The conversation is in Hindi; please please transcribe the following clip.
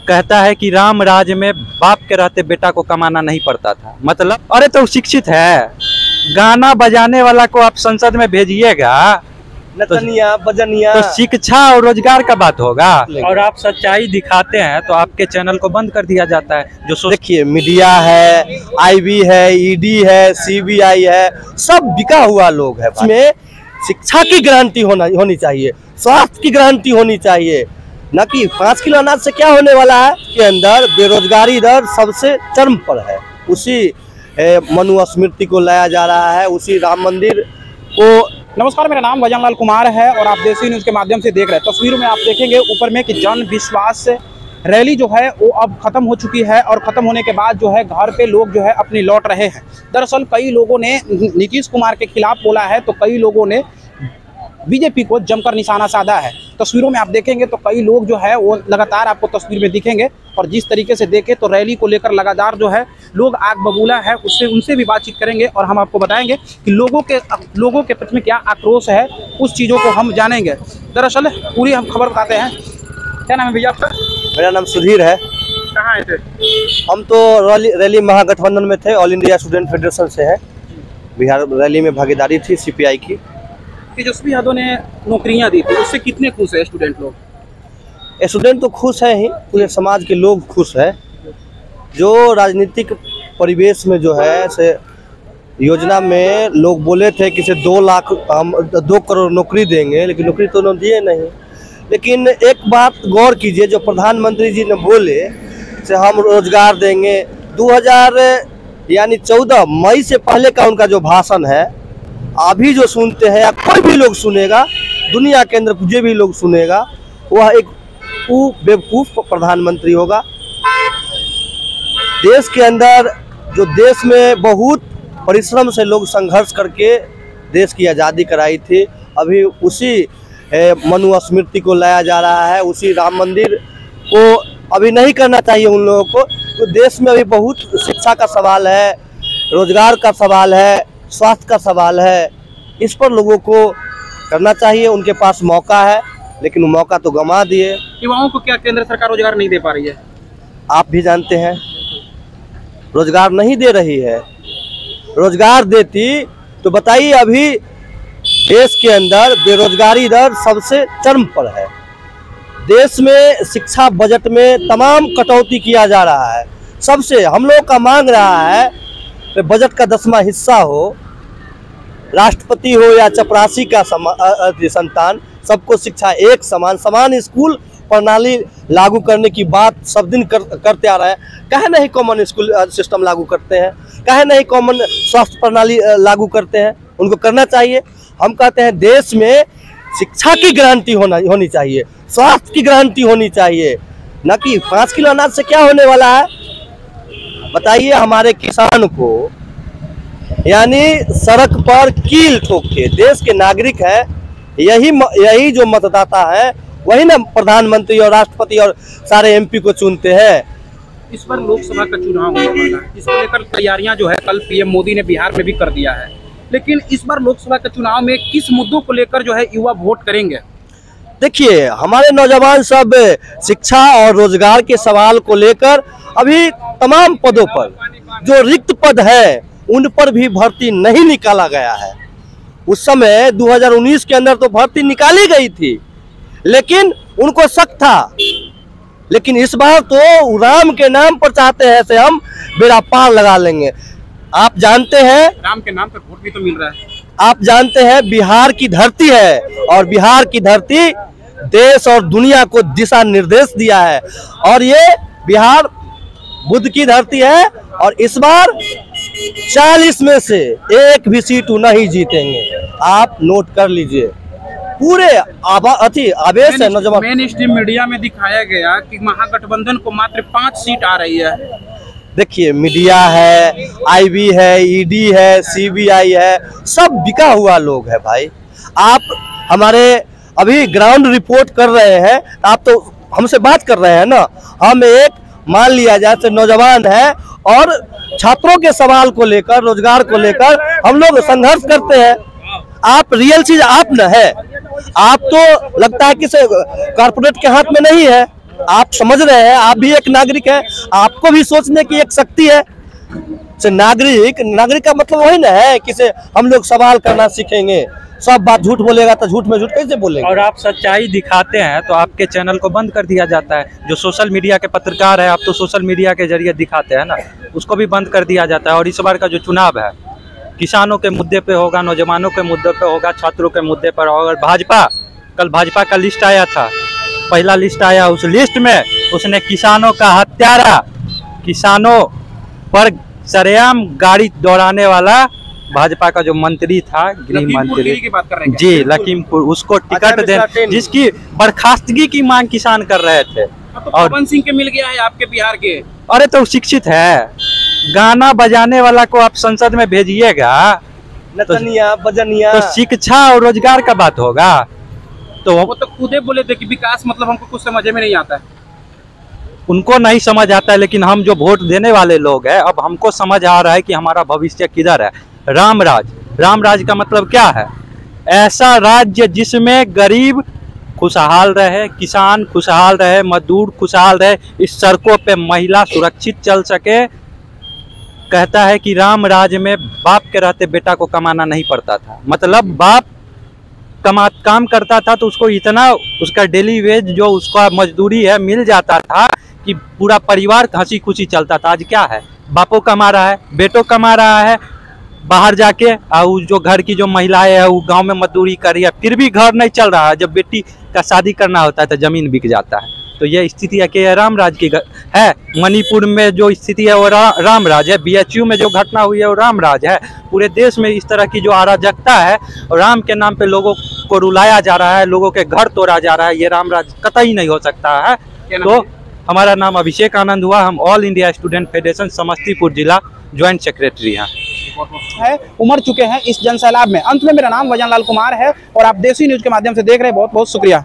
कहता है कि राम राज में बाप के रहते बेटा को कमाना नहीं पड़ता था। मतलब अरे तो शिक्षित है, गाना बजाने वाला को आप संसद में भेजिएगा नचनिया बजनिया तो शिक्षा और रोजगार का बात होगा। और आप सच्चाई दिखाते हैं तो आपके चैनल को बंद कर दिया जाता है। जो देखिए मीडिया है, आईबी है, ईडी है, सीबीआई है, सब बिका हुआ लोग है। इसमें शिक्षा की गारंटी होनी चाहिए, स्वास्थ्य की गारंटी होनी चाहिए, न कि 5 किलो अनाज से क्या होने वाला है। के अंदर बेरोजगारी दर सबसे चरम पर है। उसी मनुस्मृति को लाया जा रहा है, उसी राम मंदिर को। नमस्कार, मेरा नाम वजन लाल कुमार है और आप देसी न्यूज़ के माध्यम से देख रहे हैं। तस्वीर में आप देखेंगे ऊपर में कि जन विश्वास रैली जो है वो अब खत्म हो चुकी है और खत्म होने के बाद जो है घर पे लोग जो है अपनी लौट रहे हैं। दरअसल कई लोगों ने नीतीश कुमार के खिलाफ बोला है तो कई लोगों ने बीजेपी को जमकर निशाना साधा है। तस्वीरों में आप देखेंगे तो कई लोग जो है वो लगातार आपको तस्वीर में दिखेंगे और जिस तरीके से देखें तो रैली को लेकर लगातार जो है लोग आग बबूला है, उनसे भी बातचीत करेंगे और हम आपको बताएंगे कि लोगों के प्रति में क्या आक्रोश है, उस चीज़ों को हम जानेंगे। दरअसल पूरी हम खबर बताते हैं। क्या नाम है भैया आपका? मेरा नाम सुधीर है। कहाँ आए थे? हम तो रैली महागठबंधन में थे, ऑल इंडिया स्टूडेंट फेडरेशन से है। बिहार रैली में भागीदारी थी सीपीआई की। तेजस्वी यादव ने नौकरियां दी थी, उससे कितने खुश है स्टूडेंट लोग? स्टूडेंट तो खुश है ही, पूरे समाज के लोग खुश है। जो राजनीतिक परिवेश में जो है से योजना में लोग बोले थे कि 2 लाख हम 2 करोड़ नौकरी देंगे, लेकिन नौकरी तो उन्होंने दिए नहीं। लेकिन एक बात गौर कीजिए, जो प्रधानमंत्री जी ने बोले से हम रोजगार देंगे, 2014 मई से पहले का उनका जो भाषण है, अभी जो सुनते हैं या कोई भी लोग सुनेगा, दुनिया के अंदर जो भी लोग सुनेगा, वह एक बेवकूफ प्रधानमंत्री होगा। देश के अंदर जो देश में बहुत परिश्रम से लोग संघर्ष करके देश की आज़ादी कराई थी, अभी उसी मनुस्मृति को लाया जा रहा है, उसी राम मंदिर को अभी नहीं करना चाहिए उन लोगों को। तो देश में अभी बहुत शिक्षा का सवाल है, रोजगार का सवाल है, स्वास्थ्य का सवाल है। इस पर लोगों को करना चाहिए। उनके पास मौका है, लेकिन वो मौका तो गंवा दिए। युवाओं को क्या केंद्र सरकार रोजगार नहीं दे पा रही है? आप भी जानते हैं, रोजगार नहीं दे रही है। रोजगार देती तो बताइए, अभी देश के अंदर बेरोजगारी दर सबसे चरम पर है। देश में शिक्षा बजट में तमाम कटौती किया जा रहा है। सबसे हम लोग का मांग रहा है कि बजट का 10वां हिस्सा हो, राष्ट्रपति हो या चपरासी का संतान, सबको शिक्षा एक समान स्कूल प्रणाली लागू करने की बात सब दिन करते आ रहे हैं। काहे नहीं कॉमन स्कूल सिस्टम लागू करते हैं, काहे नहीं कॉमन स्वास्थ्य प्रणाली लागू करते हैं? उनको करना चाहिए। हम कहते हैं देश में शिक्षा की गारंटी होनी चाहिए, स्वास्थ्य की गारंटी होनी चाहिए, न कि 5 किलो अनाज से क्या होने वाला है। बताइए, हमारे किसान को यानी सड़क पर कील ठोक के, देश के नागरिक है, यही जो मतदाता है, वही ना प्रधानमंत्री और राष्ट्रपति और सारे एमपी को चुनते हैं। इस पर लोकसभा का चुनाव होने वाला है, इसको लेकर तैयारियां जो है कल पीएम मोदी ने बिहार में भी कर दिया है। लेकिन इस बार लोकसभा के चुनाव में किस मुद्दों को लेकर जो है युवा वोट करेंगे? देखिए, हमारे नौजवान सब शिक्षा और रोजगार के सवाल को लेकर अभी तमाम पदों पर जो रिक्त पद है उन पर भी भर्ती नहीं निकाला गया है। उस समय 2019 के अंदर तो भर्ती निकाली गई थी, लेकिन उनको शक था। लेकिन इस बार तो राम के नाम पर चाहते हैं से हम बेड़ा पार लगा लेंगे। आप जानते हैं, राम के नाम पर वोट भी तो मिल रहा है। आप जानते हैं बिहार की धरती है और बिहार की धरती देश और दुनिया को दिशा निर्देश दिया है और ये बिहार बुद्ध की धरती है। और इस बार 40 में से एक भी सीट नहीं जीतेंगे। आप नोट कर लीजिए। पूरे आवेश है नौजवान। मेन स्ट्रीम मीडिया में दिखाया गया कि महागठबंधन को मात्र 5 सीट आ रही है। देखिए, मीडिया है, आईबी है, ईडी है, सीबीआई है, सब बिका हुआ लोग है भाई। आप हमारे अभी ग्राउंड रिपोर्ट कर रहे हैं, आप तो हमसे बात कर रहे हैं ना। हम एक मान लिया जाए तो नौजवान है और छात्रों के सवाल को लेकर, रोजगार को लेकर हम लोग संघर्ष करते हैं। आप रियल चीज आप न है। आप तो लगता है कि कॉर्पोरेट के हाथ में नहीं है, आप समझ रहे हैं, आप भी एक नागरिक हैं, आपको भी सोचने की एक शक्ति है। से नागरिक का मतलब वही ना है कि से हम लोग सवाल करना सीखेंगे। सब बात झूठ बोलेगा तो झूठ में झूठ कैसे बोलेंगे। और आप सच्चाई दिखाते हैं तो आपके चैनल को बंद कर दिया जाता है। जो सोशल मीडिया के पत्रकार है, आप तो सोशल मीडिया के जरिए दिखाते हैं ना, उसको भी बंद कर दिया जाता है। और इस बार का जो चुनाव है किसानों के मुद्दे पे होगा, नौजवानों के मुद्दे पे होगा, छात्रों के मुद्दे पर होगा। भाजपा, कल भाजपा का लिस्ट आया था, पहला लिस्ट आया, उस लिस्ट में उसने किसानों का हत्यारा, किसानों पर सरेआम गाड़ी दौड़ाने वाला भाजपा का जो मंत्री था, गृह मंत्री की बात कर रहे हैं क्या? जी, लखीमपुर, उसको टिकट दे, जिसकी बर्खास्तगी की मांग किसान कर रहे थे। तो और पवन सिंह के मिल गया है आपके बिहार के। अरे तो शिक्षित है, गाना बजाने वाला को आप संसद में भेजिएगा नचनिया बजनिया तो शिक्षा और रोजगार का बात होगा। तो वो तो खुद ही बोले थे कि विकास मतलब हमको कुछ समझ में नहीं आता है। उनको नहीं समझ आता है, लेकिन हम जो वोट देने वाले लोग हैं, अब हमको समझ आ रहा है कि हमारा भविष्य किधर है। राम राज का मतलब क्या है? ऐसा राज्य जिसमें गरीब खुशहाल रहे, किसान खुशहाल रहे, मजदूर खुशहाल रहे, इस सड़कों पे महिला सुरक्षित चल सके। कहता है कि राम राज में बाप के रहते बेटा को कमाना नहीं पड़ता था। मतलब बाप काम करता था तो उसको इतना, उसका डेली वेज जो उसका मजदूरी है मिल जाता था कि पूरा परिवार हंसी खुशी चलता था। आज क्या है? बापों कमा रहा है, बेटों कमा रहा है बाहर जाके, और जो घर की जो महिलाएं है वो गांव में मजदूरी कर रही है, फिर भी घर नहीं चल रहा है। जब बेटी का शादी करना होता है तो जमीन बिक जाता है। तो ये स्थिति है कि राम राज की है। मणिपुर में जो स्थिति है वो राम राज है। BHU में जो घटना हुई है वो राम राज है। पूरे देश में इस तरह की जो अराजकता है और राम के नाम पे लोगों को रुलाया जा रहा है, लोगों के घर तोड़ा जा रहा है, ये राम राज कतई नहीं हो सकता है। तो हमारा नाम अभिषेक आनंद हुआ, हम all India student federation Samastipur जिला ज्वाइंट सेक्रेटरी हैं। है उमड़ चुके हैं इस जनसैलाब में। अंत में मेरा नाम वजन लाल कुमार है और आप देसी न्यूज के माध्यम से देख रहे हैं। बहुत बहुत शुक्रिया।